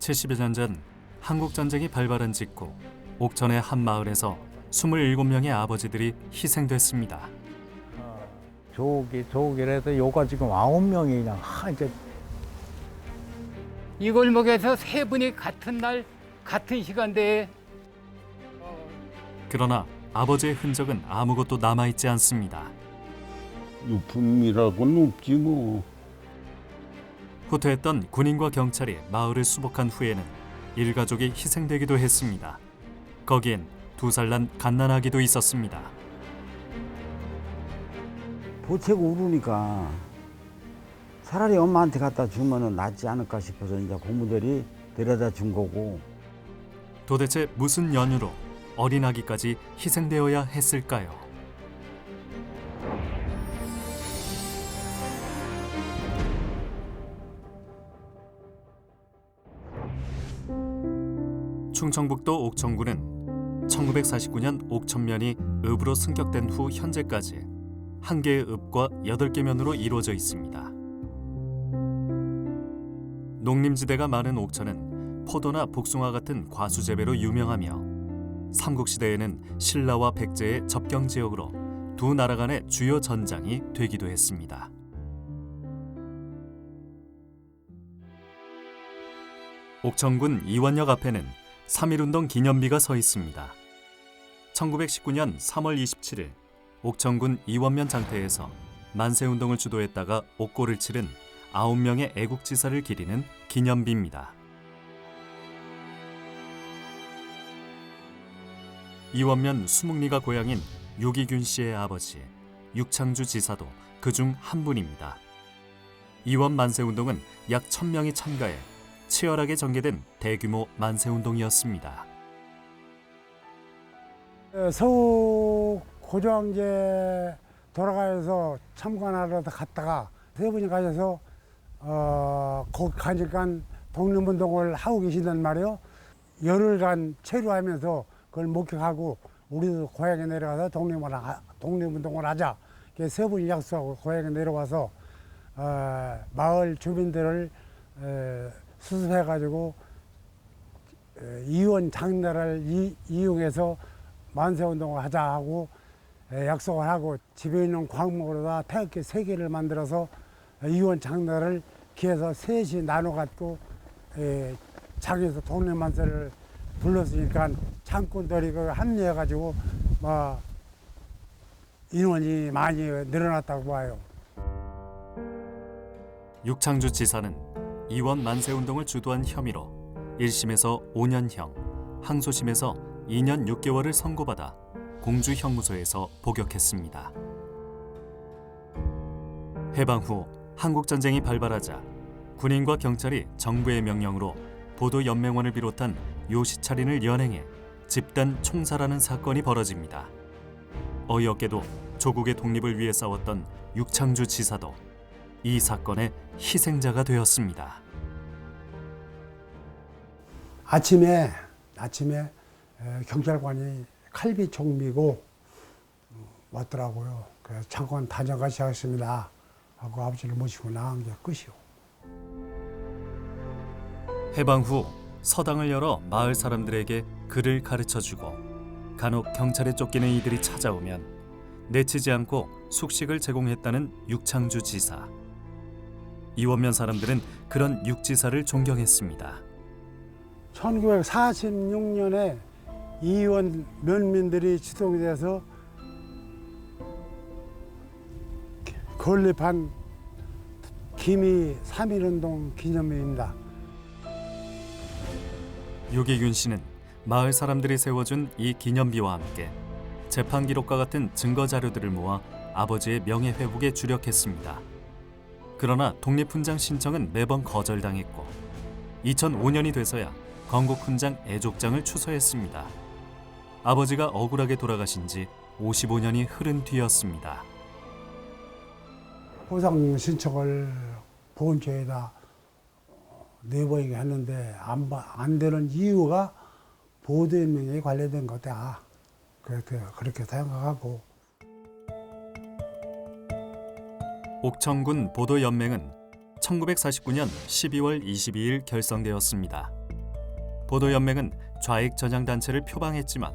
70여 년 전 한국전쟁이 발발한 직후 옥천의 한 마을에서 27명의 아버지들이 희생됐습니다. 조기라도 요가 지금 9명이 그냥 이제 이 골목에서 세 분이 같은 날 같은 시간대에 그러나 아버지의 흔적은 아무것도 남아있지 않습니다. 유품이라고는 없지 뭐. 후퇴했던 군인과 경찰이 마을을 수복한 후에는 일가족이 희생되기도 했습니다. 거기엔 2살 난 갓난아기도 있었습니다. 보채고 울으니까 차라리 엄마한테 갖다 주면은 낫지 않을까 싶어서 이제 고모들이 데려다 준 거고. 도대체 무슨 연유로 어린아기까지 희생되어야 했을까요? 충청북도 옥천군은 1949년 옥천면이 읍으로 승격된 후 현재까지 1개의 읍과 8개 면으로 이루어져 있습니다. 농림지대가 많은 옥천은 포도나 복숭아 같은 과수 재배로 유명하며 삼국시대에는 신라와 백제의 접경 지역으로 두 나라 간의 주요 전장이 되기도 했습니다. 옥천군 이원역 앞에는 3.1운동 기념비가 서 있습니다. 1919년 3월 27일 옥천군 이원면 장터에서 만세운동을 주도했다가 옥고를 치른 9명의 애국지사를 기리는 기념비입니다. 이원면 수묵리가 고향인 유기균 씨의 아버지 육창주 지사도 그중 한 분입니다. 이원 만세운동은 약 1,000명이 참가해 치열하게 전개된 대규모 만세운동이었습니다. 서욱 고조항제 돌아가서 참관하러 갔다가 세 분이 가셔서 거기 가니까 독립운동을 하고 계신단 말이에요. 열흘간 체류하면서 그걸 목격하고 우리도 고향에 내려가서 독립운동을 하자. 세 분이 약속하고 고향에 내려와서 마을 주민들을 수습해가지고 이원 장날을 이용해서 만세운동을 하자 하고 약속을 하고 집에 있는 광목으로다 태극기 3개를 만들어서 이원 장날을 기해서 셋이 나눠 갖고 장에서 독립만세를 불렀으니까 창군들이 합류해가지고 인원이 많이 늘어났다고 봐요. 육창주 지사는 이원 만세운동을 주도한 혐의로 1심에서 5년형, 항소심에서 2년 6개월을 선고받아 공주형무소에서 복역했습니다. 해방 후 한국전쟁이 발발하자 군인과 경찰이 정부의 명령으로 보도연맹원을 비롯한 요시찰인을 연행해 집단 총살하는 사건이 벌어집니다. 어이없게도 조국의 독립을 위해 싸웠던 육창주 지사도 이 사건의 희생자가 되었습니다. 아침에 경찰관이 칼비총 미고 왔더라고요. 그래서 잠깐 다녀가시 하겠습니다 하고 아버지를 모시고 나간 게 끝이요. 해방 후 서당을 열어 마을 사람들에게 글을 가르쳐주고 간혹 경찰에 쫓기는 이들이 찾아오면 내치지 않고 숙식을 제공했다는 육창주 지사. 이원면 사람들은 그런 육지사를 존경했습니다. 1946년에 이원 면민들이 추동이 돼서 건립한 기미 3.1운동 기념비입니다. 유기균 씨는 마을 사람들이 세워준 이 기념비와 함께 재판 기록과 같은 증거 자료들을 모아 아버지의 명예 회복에 주력했습니다. 그러나 독립훈장 신청은 매번 거절당했고 2005년이 돼서야 건국훈장 애족장을 추서했습니다. 아버지가 억울하게 돌아가신 지 55년이 흐른 뒤였습니다. 보상 신청을 보훈처에다 내보이게 했는데 안 되는 이유가 보도연맹에 관련된 거다. 그렇게 생각하고. 옥천군 보도연맹은 1949년 12월 22일 결성되었습니다. 보도연맹은 좌익 전향단체를 표방했지만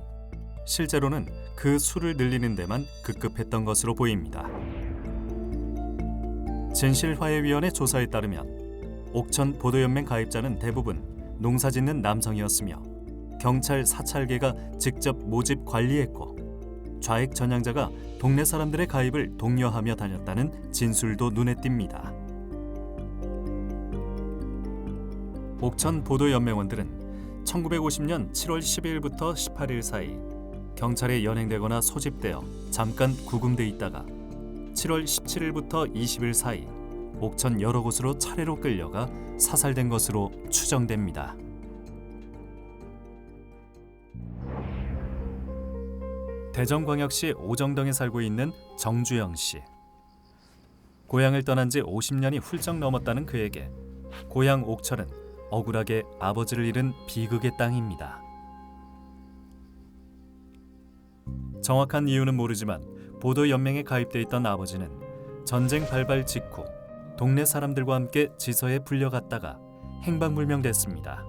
실제로는 그 수를 늘리는 데만 급급했던 것으로 보입니다. 진실화해위원회 조사에 따르면 옥천 보도연맹 가입자는 대부분 농사짓는 남성이었으며 경찰 사찰계가 직접 모집 관리했고 좌익 전향자가 동네 사람들의 가입을 독려하며 다녔다는 진술도 눈에 띕니다. 옥천 보도연맹원들은 1950년 7월 12일부터 18일 사이 경찰에 연행되거나 소집되어 잠깐 구금돼 있다가 7월 17일부터 20일 사이 옥천 여러 곳으로 차례로 끌려가 사살된 것으로 추정됩니다. 대전광역시 오정동에 살고 있는 정주영 씨. 고향을 떠난 지 50년이 훌쩍 넘었다는 그에게 고향 옥천은 억울하게 아버지를 잃은 비극의 땅입니다. 정확한 이유는 모르지만 보도연맹에 가입돼 있던 아버지는 전쟁 발발 직후 동네 사람들과 함께 지서에 불려갔다가 행방불명됐습니다.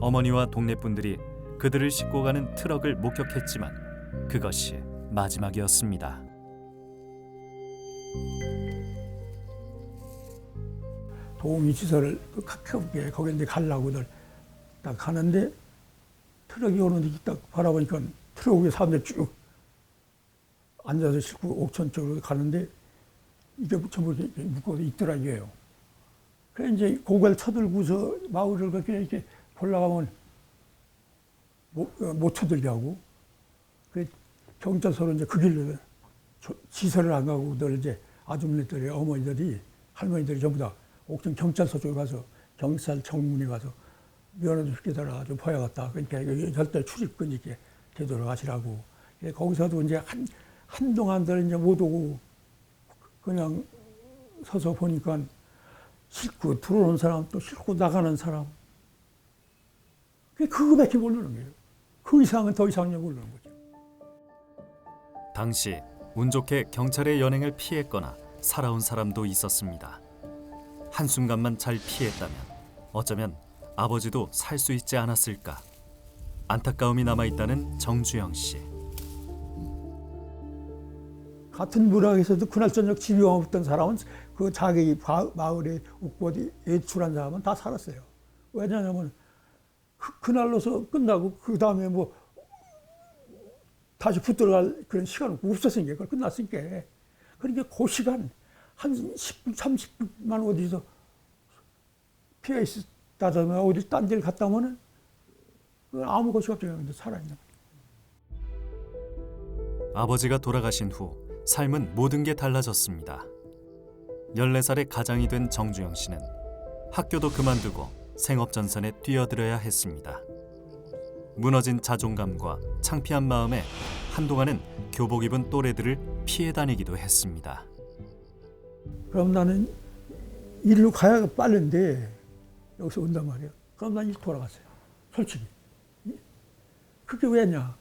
어머니와 동네 분들이 그들을 싣고 가는 트럭을 목격했지만 그것이 마지막이었습니다. 도우미 지서를 가깝게 거기 이제 가려고들 딱 가는데 트럭이 오는데 딱 바라보니까 트럭 위에 사람들이 쭉 앉아서 싣고 옥천 쪽으로 가는데 이게 전부 이렇게 묶어서 있더라고요. 그래 이제 고개를 쳐들고서 마을을 그렇게 이렇게 올라가면 못 쳐들게 하고 그 경찰서로 이제 그 길로 지서를 안 가고 늘 이제 아줌마들이 어머니들이 할머니들이 전부 다 옥천 경찰서 쪽에 가서 경찰 정문에 가서 면허 시켜달라 좀 보여갔다. 그러니까 절대 출입금 이렇게 되도록 하시라고. 거기서도 이제 한동안들 이제 못 오고 그냥 서서 보니까 싣고 들어오는 사람 또 싣고 나가는 사람. 그거밖에 모르는 거예요. 그 이상은 더 이상은 모르는 거죠. 당시 운 좋게 경찰의 연행을 피했거나 살아온 사람도 있었습니다. 한순간만 잘 피했다면 어쩌면 아버지도 살 수 있지 않았을까. 안타까움이 남아있다는 정주영 씨. 같은 문학에서도 그날 저녁 집에 없던 사람은 그 자기 마을에 옥보디 애출한 사람은 다 살았어요. 왜냐하면 그날로서 끝나고 그 다음에 뭐 다시 붙들어갈 그런 시간은 없었으니까 그걸 끝났으니까. 그러니까 그 시간 한 10분, 30분만 어디서 피해 있다더니 어디 딴 데를 갔다 오면은 아무 것이 없죠. 근데 살아있는. 아버지가 돌아가신 후 삶은 모든 게 달라졌습니다. 14살의 가장이 된 정주영 씨는 학교도 그만두고 생업전선에 뛰어들어야 했습니다. 무너진 자존감과 창피한 마음에 한동안은 교복 입은 또래들을 피해 다니기도 했습니다. 그럼 나는 일로 가야 빠른데 여기서 온단 말이야. 그럼 난 일 돌아갔어요. 솔직히. 그게 왜냐?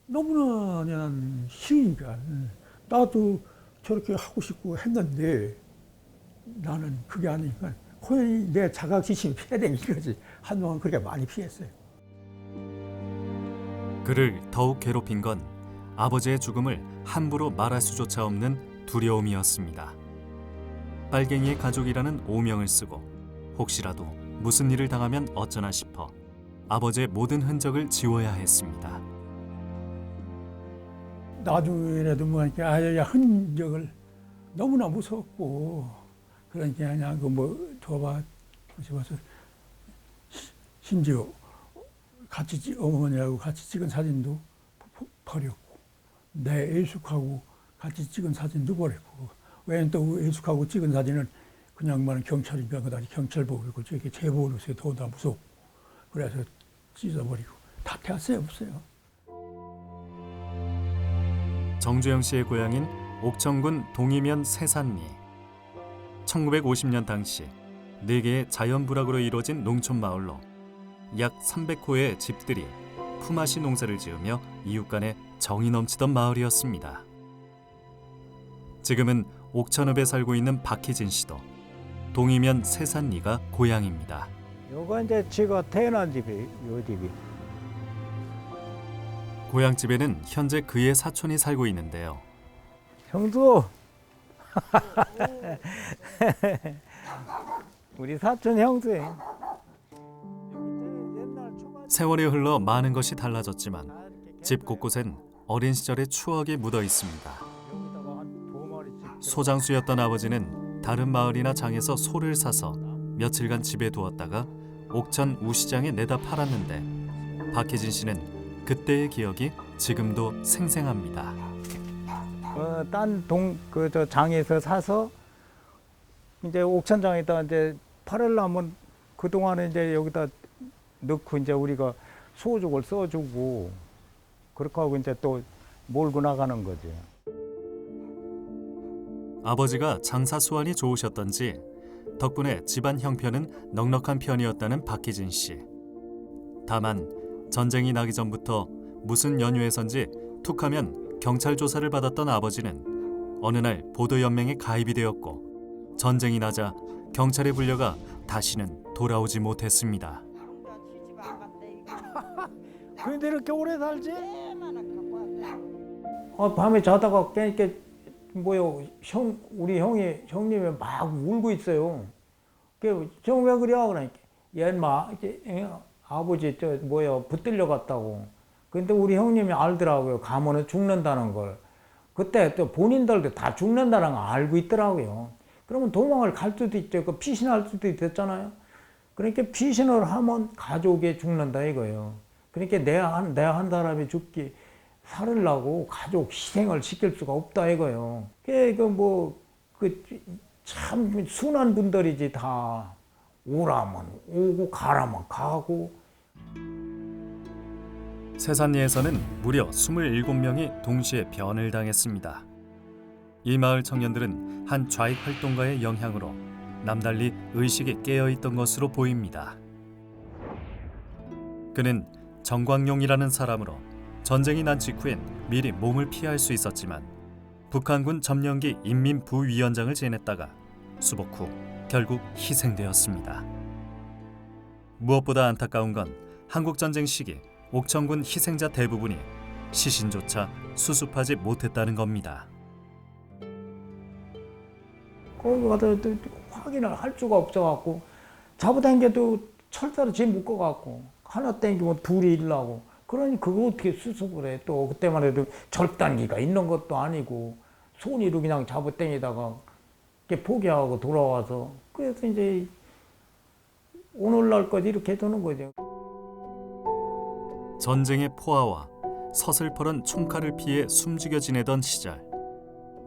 너무나 난 싫으니까. 나도 저렇게 하고 싶고 했는데 나는 그게 아니니까 거의 내 자각지심이 피해된 거지. 한동안 그렇게 많이 피했어요. 그를 더욱 괴롭힌 건 아버지의 죽음을 함부로 말할 수조차 없는 두려움이었습니다. 빨갱이의 가족이라는 오명을 쓰고 혹시라도 무슨 일을 당하면 어쩌나 싶어 아버지의 모든 흔적을 지워야 했습니다. 나중에라도 뭐 이렇게 아야 흔적을 너무나 무섭고 그러니까 그냥 그뭐 줘봐 집어서 심지어 같이 어머니하고 같이 찍은 사진도 버렸고 내 애숙하고 같이 찍은 사진도 버렸고 왜냐면 또 애숙하고 찍은 사진은 그냥만 경찰인가 그다지 경찰복이고 저렇게 제복으로 해서 더더 무섭고 그래서 찢어버리고 다 태웠어요. 없어요. 정주영 씨의 고향인 옥천군 동이면 세산리. 1950년 당시 4개의 자연부락으로 이루어진 농촌 마을로 약 300호의 집들이 품앗이 농사를 지으며 이웃 간에 정이 넘치던 마을이었습니다. 지금은 옥천읍에 살고 있는 박희진 씨도 동이면 세산리가 고향입니다. 요거 이제 지가 태어난 집이 요 집이. 고향집에는 현재 그의 사촌이 살고 있는데요. 형수. 우리 사촌 형수예요. 세월이 흘러 많은 것이 달라졌지만 집 곳곳엔 어린 시절의 추억이 묻어 있습니다. 소장수였던 아버지는 다른 마을이나 장에서 소를 사서 며칠간 집에 두었다가 옥천 우시장에 내다 팔았는데 박혜진 씨는 그때의 기억이 지금도 생생합니다. 딴 저 장에서 사서 이제 옥천장에다 이제 팔으려면 그 동안에 이제 여기다 넣고 이제 우리가 소죽을 써주고 그렇게 하고 이제 또 몰고 나가는 거지. 아버지가 장사 수완이 좋으셨던지 덕분에 집안 형편은 넉넉한 편이었다는 박희진 씨. 다만 전쟁이 나기 전부터 무슨 연유에선지 툭하면 경찰 조사를 받았던 아버지는 어느 날 보도연맹에 가입이 되었고 전쟁이 나자 경찰에 불려가 다시는 돌아오지 못했습니다. 근데 이렇게 오래 살지? 밤에 자다가 깨니까 우리 형님이 막 울고 있어요. 형 왜 그래? 그러니까 얘마 아버지 붙들려 갔다고. 근데 우리 형님이 알더라고요. 가면은 죽는다는 걸. 그때 또 본인들도 다 죽는다는 걸 알고 있더라고요. 그러면 도망을 갈 수도 있죠. 그 피신할 수도 있었잖아요. 그러니까 피신을 하면 가족이 죽는다 이거예요. 그러니까 내가 한 사람이 죽기 살으려고 가족 희생을 시킬 수가 없다 이거예요. 참 순한 분들이지 다 오라면 오고 가라면 가고. 세산리에서는 무려 27명이 동시에 변을 당했습니다. 이 마을 청년들은 한 좌익 활동가의 영향으로 남달리 의식이 깨어있던 것으로 보입니다. 그는 정광용이라는 사람으로 전쟁이 난 직후엔 미리 몸을 피할 수 있었지만 북한군 점령기 인민부위원장을 지냈다가 수복 후 결국 희생되었습니다. 무엇보다 안타까운 건 한국전쟁 시기 옥천군 희생자 대부분이 시신조차 수습하지 못했다는 겁니다. 거기 가서 또 확인을 할 수가 없어갖고 잡아당겨도 철사로 집 묶어갖고 하나 땡기면 둘이 일라고. 그러니 그거 어떻게 수습을 해. 또 그때만 해도 절단기가 있는 것도 아니고 손으로 그냥 잡아당기다가 포기하고 돌아와서 그래서 이제 오늘날까지 이렇게 되는 거죠. 전쟁의 포화와 서슬퍼런 총칼을 피해 숨죽여 지내던 시절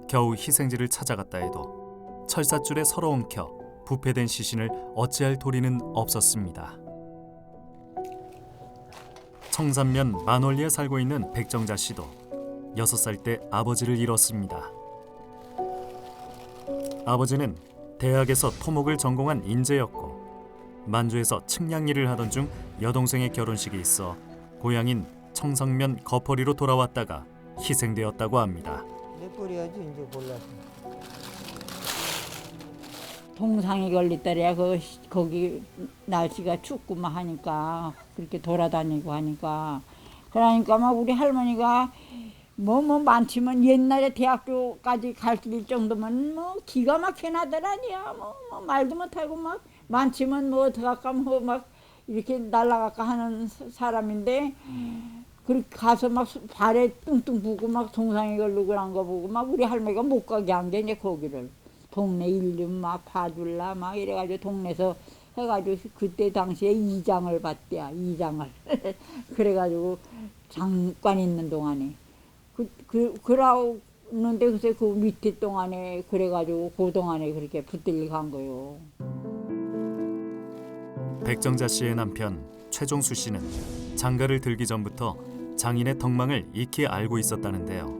겨우 희생지를 찾아갔다 해도 철사줄에 서러움켜 부패된 시신을 어찌할 도리는 없었습니다. 청산면 만월리에 살고 있는 백정자 씨도 6살 때 아버지를 잃었습니다. 아버지는 대학에서 토목을 전공한 인재였고 만주에서 측량 일을 하던 중 여동생의 결혼식이 있어 고향인 청성면 거퍼리로 돌아왔다가 희생되었다고 합니다. 내 꼴이야지 이제 몰라서. 동상이 걸리더래야. 거기 날씨가 춥구만 하니까 그렇게 돌아다니고 하니까 그러니까 막 우리 할머니가 뭐 많지만 옛날에 대학교까지 갈 정도면 뭐 기가 막히게 나더라니야. 뭐 말도 못하고 막 많지만 뭐 들어갈까 막 이렇게 날아갈까 하는 사람인데 그렇게 가서 막 발에 뚱뚱 부고 막 동상이 걸리고 그런 거 보고 막 우리 할머니가 못 가게 한 게 이제 거기를 동네 일좀 막 봐줄라 막 이래가지고 동네에서 해가지고 그때 당시에 2장을 받대야. 2장을 그래가지고 장관 있는 동안에 그러는데 글쎄 그 밑에 동안에 그래가지고 그 동안에 그렇게 붙들려 간 거요. 백정자 씨의 남편 최종수 씨는 장가를 들기 전부터 장인의 덕망을 익히 알고 있었다는데요.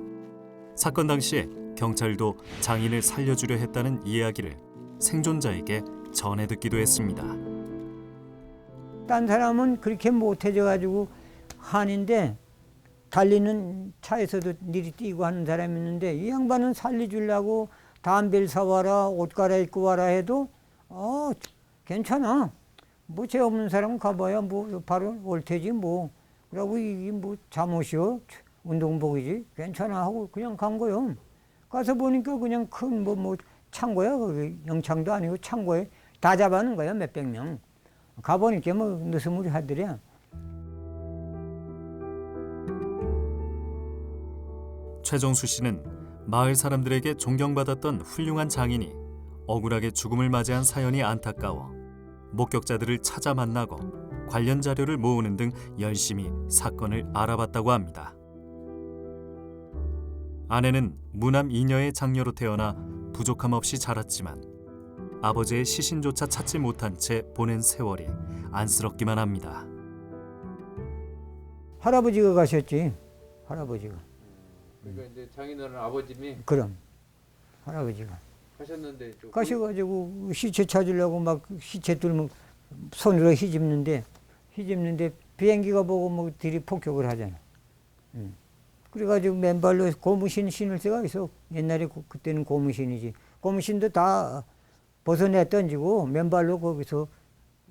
사건 당시에 경찰도 장인을 살려주려 했다는 이야기를 생존자에게 전해 듣기도 했습니다. 딴 사람은 그렇게 못해져 가지고 한인데 달리는 차에서도 니리 뛰고 하는 사람이 있는데 이 양반은 살려주려고 담배를 사와라 옷 갈아입고 와라 해도 괜찮아. 뭐 죄 없는 사람은 가봐야 뭐 바로 올 테지 뭐. 그러고 이게 뭐 잠옷이요? 운동복이지? 괜찮아 하고 그냥 간 거요. 가서 보니까 그냥 큰 뭐 창고야. 거기 영창도 아니고 창고에 다 잡아놓은 거야. 몇백 명. 가보니까 뭐 느스물이 하더랴. 최종수 씨는 마을 사람들에게 존경받았던 훌륭한 장인이 억울하게 죽음을 맞이한 사연이 안타까워 목격자들을 찾아 만나고 관련 자료를 모으는 등 열심히 사건을 알아봤다고 합니다. 아내는 무남 이녀의 장녀로 태어나 부족함 없이 자랐지만 아버지의 시신조차 찾지 못한 채 보낸 세월이 안쓰럽기만 합니다. 할아버지가 가셨지. 할아버지가. 그러니까 이제 장인어른 아버님이 그럼 할아버지가 가셨는데 좀 가셔가지고 시체 찾으려고 막 시체 뚫면 손으로 휘집는데 비행기가 보고 뭐 들이 폭격을 하잖아. 그래가지고 맨발로 고무신 신을 때가 있어. 옛날에 그때는 고무신이지. 고무신도 다 벗어내 던지고 맨발로 거기서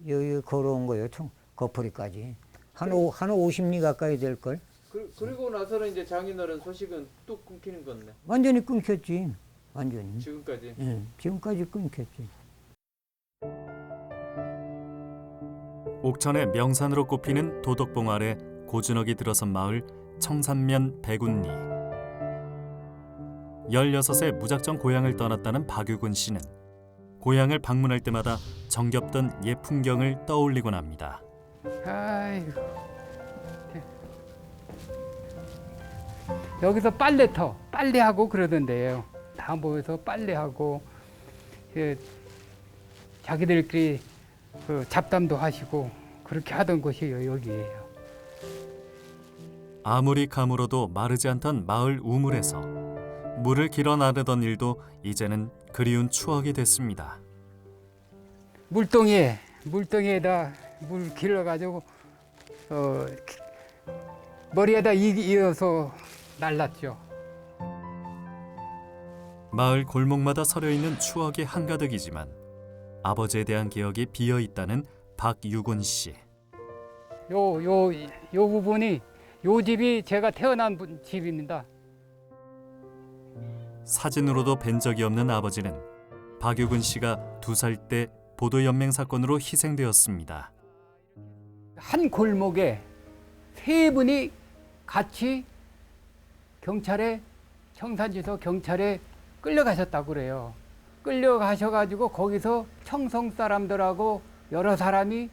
여기 걸어온 거예요. 거풀이까지. 한 50리 가까이 될걸. 그리고 나서는 이제 장인어른 소식은 뚝 끊기는 건데. 완전히 끊겼지. 완전히. 지금까지. 예, 지금까지 끊겼지. 옥천의 명산으로 꼽히는 도덕봉 아래 고즈넉이 들어선 마을 청산면 백운리. 16세 무작정 고향을 떠났다는 박유근 씨는 고향을 방문할 때마다 정겹던 옛 풍경을 떠올리곤 합니다. 아이고. 여기서 빨래하고 그러던데요. 다 모여서 빨래하고 자기들끼리 그 잡담도 하시고 그렇게 하던 곳이에요. 여기예요. 아무리 가물어도 마르지 않던 마을 우물에서 물을 길어 나르던 일도 이제는 그리운 추억이 됐습니다. 물동이에다 물 길러가지고 머리에다 이어서 날랐죠. 마을 골목마다 서려 있는 추억이 한가득이지만 아버지에 대한 기억이 비어 있다는 박유곤 씨. 요 부분이 요 집이 제가 태어난 집입니다. 사진으로도 뵌 적이 없는 아버지는 박유근 씨가 2살 때 보도연맹 사건으로 희생되었습니다. 한 골목에 3분이 같이 청산지서 경찰에 끌려가셨다고 그래요. 끌려가셔가지고 거기서 청성 사람들하고 여러 사람이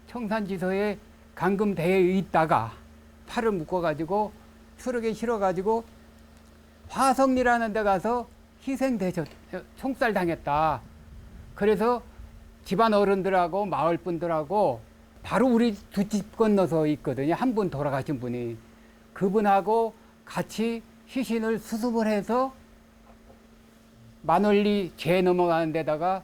청산지서에 감금되어 있다가 팔을 묶어가지고 추럭에 실어가지고 화성리라는 데 가서 총살당했다. 그래서 집안 어른들하고 마을 분들하고 바로 우리 2집 건너서 있거든요. 한 분 돌아가신 분이. 그분하고 같이 시신을 수습을 해서 만월리 제 넘어가는 데다가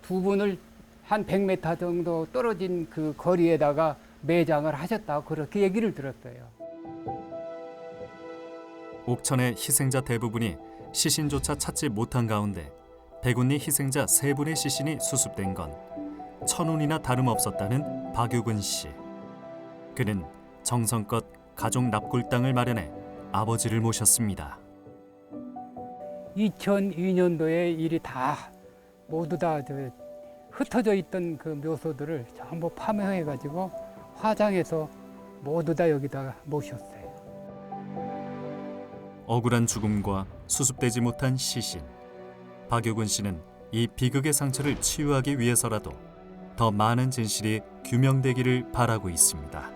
2분을 한 100m 정도 떨어진 그 거리에다가 매장을 하셨다고 그렇게 얘기를 들었어요. 옥천의 희생자 대부분이 시신조차 찾지 못한 가운데 백운리 희생자 3분의 시신이 수습된 건 천운이나 다름없었다는 박유근 씨. 그는 정성껏 가족 납골당을 마련해 아버지를 모셨습니다. 2002년도에 일이 모두 다 흩어져 있던 그 묘소들을 전부 파묘해가지고 화장해서 모두 다 여기다가 모셨어요. 억울한 죽음과 수습되지 못한 시신. 박유근 씨는 이 비극의 상처를 치유하기 위해서라도 더 많은 진실이 규명되기를 바라고 있습니다.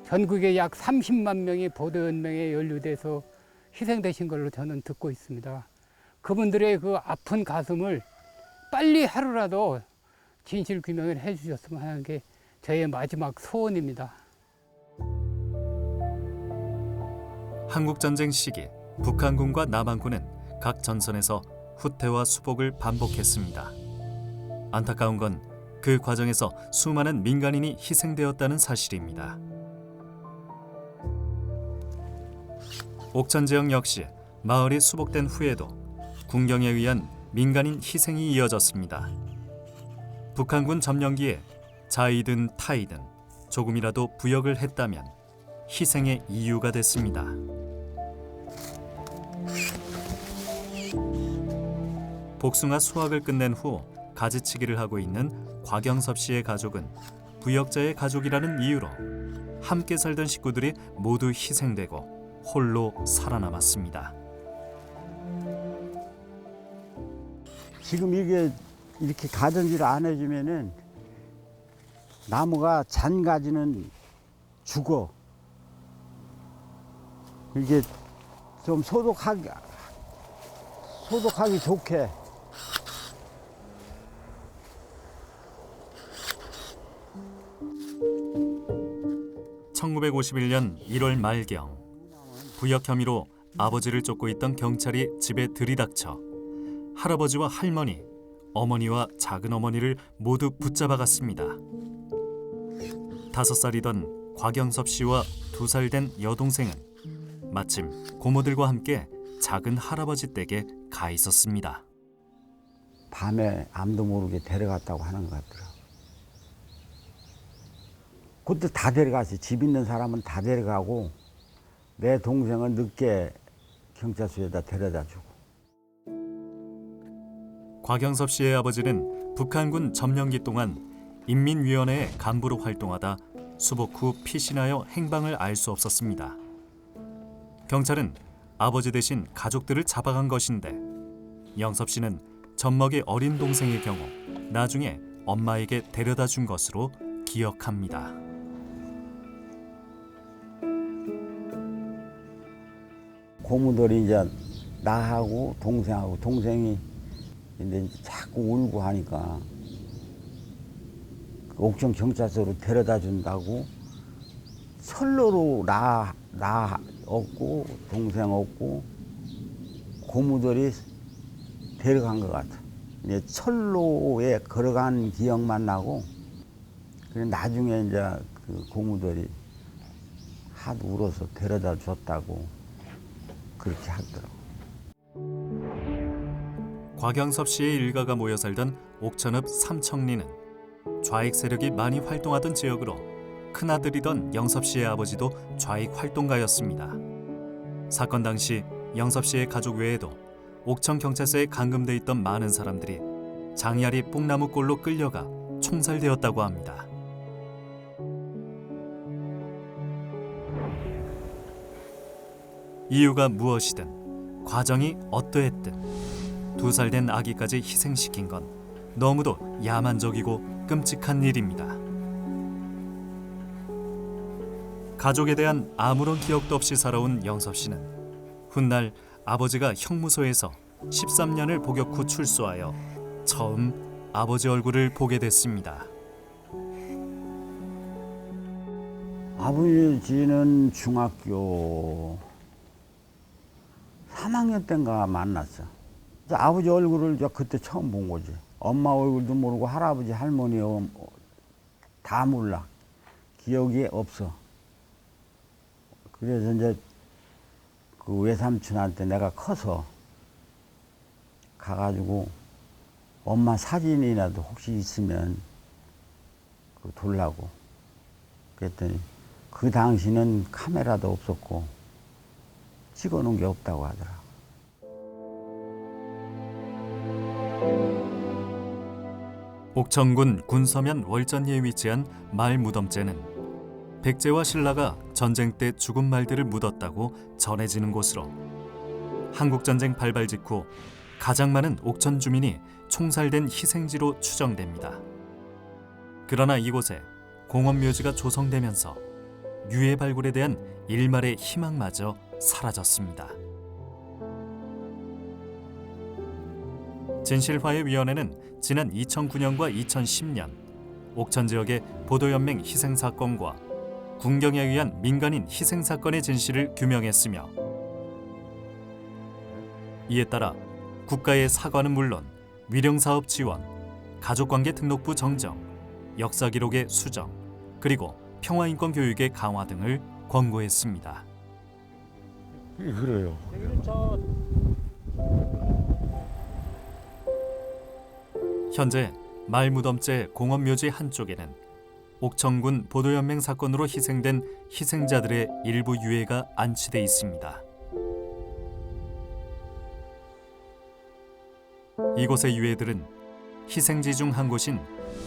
전국에 약 30만 명이 보도연맹에 연루돼서 희생되신 걸로 저는 듣고 있습니다. 그분들의 그 아픈 가슴을 빨리 하루라도 진실 규명을 해주셨으면 하는 게 저의 마지막 소원입니다. 한국전쟁 시기 북한군과 남한군은 각 전선에서 후퇴와 수복을 반복했습니다. 안타까운 건 그 과정에서 수많은 민간인이 희생되었다는 사실입니다. 옥천 지역 역시 마을이 수복된 후에도 군경에 의한 민간인 희생이 이어졌습니다. 북한군 점령기에 자이든 타이든 조금이라도 부역을 했다면 희생의 이유가 됐습니다. 복숭아 수확을 끝낸 후 가지치기를 하고 있는 곽영섭 씨의 가족은 부역자의 가족이라는 이유로 함께 살던 식구들이 모두 희생되고 홀로 살아남았습니다. 지금 이게 이렇게 가전질 안 해주면은 나무가 잔 가지는 죽어. 이게 좀 소독하기 좋게. 1951년 1월 말경 부역 혐의로 아버지를 쫓고 있던 경찰이 집에 들이닥쳐 할아버지와 할머니, 어머니와 작은어머니를 모두 붙잡아갔습니다. 5살이던 곽영섭 씨와 2살 된 여동생은 마침 고모들과 함께 작은 할아버지 댁에 가 있었습니다. 밤에 아무도 모르게 데려갔다고 하는 것 같더라고. 그때 다 데려갔어요. 집 있는 사람은 다 데려가고 내 동생은 늦게 경찰서에다 데려다 주고. 곽영섭 씨의 아버지는 북한군 점령기 동안 인민위원회의 간부로 활동하다 수복 후 피신하여 행방을 알 수 없었습니다. 경찰은 아버지 대신 가족들을 잡아간 것인데 영섭 씨는 젖먹이 어린 동생의 경우 나중에 엄마에게 데려다 준 것으로 기억합니다. 고모들이 이제 나하고 동생이 이제 자꾸 울고 하니까 옥천 경찰서로 데려다 준다고 철로로 나 없고 동생 없고 고모들이 데려간 것 같아. 이제 철로에 걸어간 기억만 나고 그래 나중에 이제 그 고모들이 하도 울어서 데려다 줬다고 그렇게 하더라고. 곽영섭 씨의 일가가 모여 살던 옥천읍 삼청리는 좌익 세력이 많이 활동하던 지역으로 큰아들이던 영섭 씨의 아버지도 좌익 활동가였습니다. 사건 당시 영섭 씨의 가족 외에도 옥천 경찰서에 감금돼 있던 많은 사람들이 장야리 뽕나무골로 끌려가 총살되었다고 합니다. 이유가 무엇이든 과정이 어떠했든 2살 된 아기까지 희생시킨 건 너무도 야만적이고 끔찍한 일입니다. 가족에 대한 아무런 기억도 없이 살아온 영섭 씨는 훗날 아버지가 형무소에서 13년을 복역 후 출소하여 처음 아버지 얼굴을 보게 됐습니다. 아버지는 중학교 3학년 때인가 만났어. 아버지 얼굴을 그때 처음 본 거지. 엄마 얼굴도 모르고 할아버지 할머니 다 몰라. 기억이 없어. 그래서 이제 그 외삼촌한테 내가 커서 가가지고 엄마 사진이라도 혹시 있으면 그 돌라고. 그랬더니 그 당시는 카메라도 없었고 찍어놓은 게 없다고 하더라. 옥천군 군서면 월전리에 위치한 마을 무덤째는 백제와 신라가 전쟁 때 죽은 말들을 묻었다고 전해지는 곳으로 한국전쟁 발발 직후 가장 많은 옥천 주민이 총살된 희생지로 추정됩니다. 그러나 이곳에 공원묘지가 조성되면서 유해 발굴에 대한 일말의 희망마저 사라졌습니다. 진실화해위원회는 지난 2009년과 2010년 옥천 지역의 보도연맹 희생사건과 군경에 의한 민간인 희생사건의 진실을 규명했으며 이에 따라 국가의 사과는 물론 위령사업 지원, 가족관계 등록부 정정, 역사기록의 수정, 그리고 평화인권 교육의 강화 등을 권고했습니다. 그래요. 현재 말무덤째 공원묘지 한쪽에는 옥천군 보도연맹 사건으로 희생된 희생자들의 일부 유해가 안치돼 있습니다. 이곳의 유해들은 희생지 중 한 곳인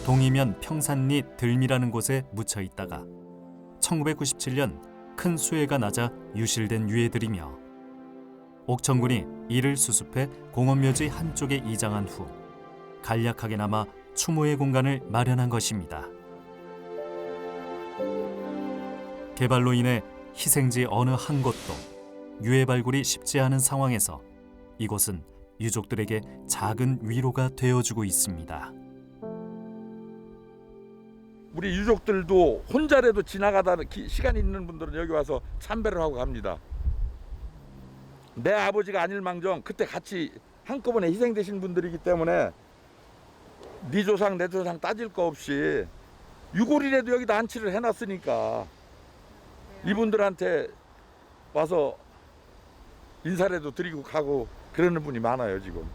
동이면 평산리 들미라는 곳에 묻혀 있다가 1997년 큰 수해가 나자 유실된 유해들이며 옥천군이 이를 수습해 공원묘지 한쪽에 이장한 후 간략하게나마 추모의 공간을 마련한 것입니다. 개발로 인해 희생지 어느 한 곳도 유해 발굴이 쉽지 않은 상황에서 이곳은 유족들에게 작은 위로가 되어주고 있습니다. 우리 유족들도 혼자라도 지나가다 시간 있는 분들은 여기 와서 참배를 하고 갑니다. 내 아버지가 아닐망정 그때 같이 한꺼번에 희생되신 분들이기 때문에 네 조상 내 조상 따질 거 없이 유골이라도 여기다 안치를 해놨으니까 이분들한테 와서 인사라도 드리고 가고 그러는 분이 많아요 지금.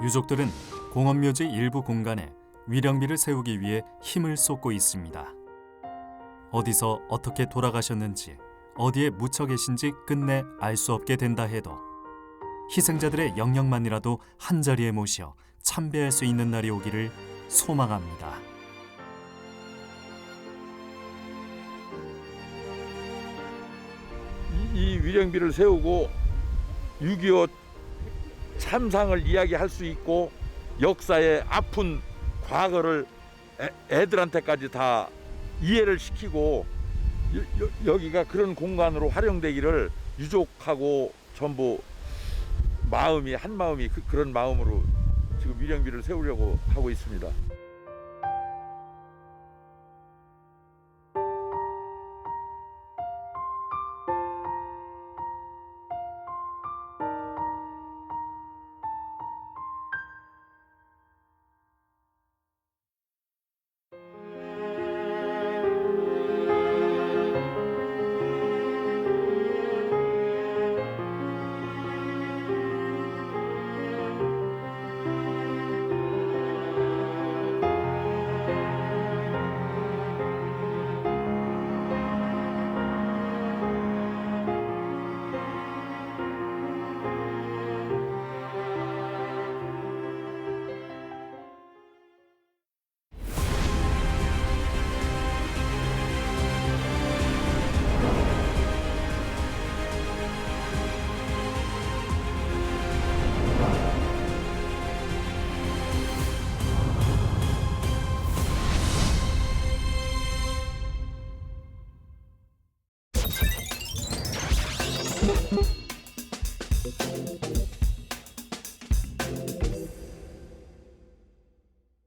유족들은 공원묘지 일부 공간에 위령비를 세우기 위해 힘을 쏟고 있습니다. 어디서 어떻게 돌아가셨는지 어디에 묻혀 계신지 끝내 알 수 없게 된다 해도 희생자들의 영령만이라도 한자리에 모셔 참배할 수 있는 날이 오기를 소망합니다. 이 위령비를 세우고 6.25 참상을 이야기할 수 있고 역사의 아픈 과거를 애들한테까지 다 이해를 시키고 여기가 그런 공간으로 활용되기를 유족하고 전부 마음이 한 마음이 그런 마음으로 지금 위령비를 세우려고 하고 있습니다.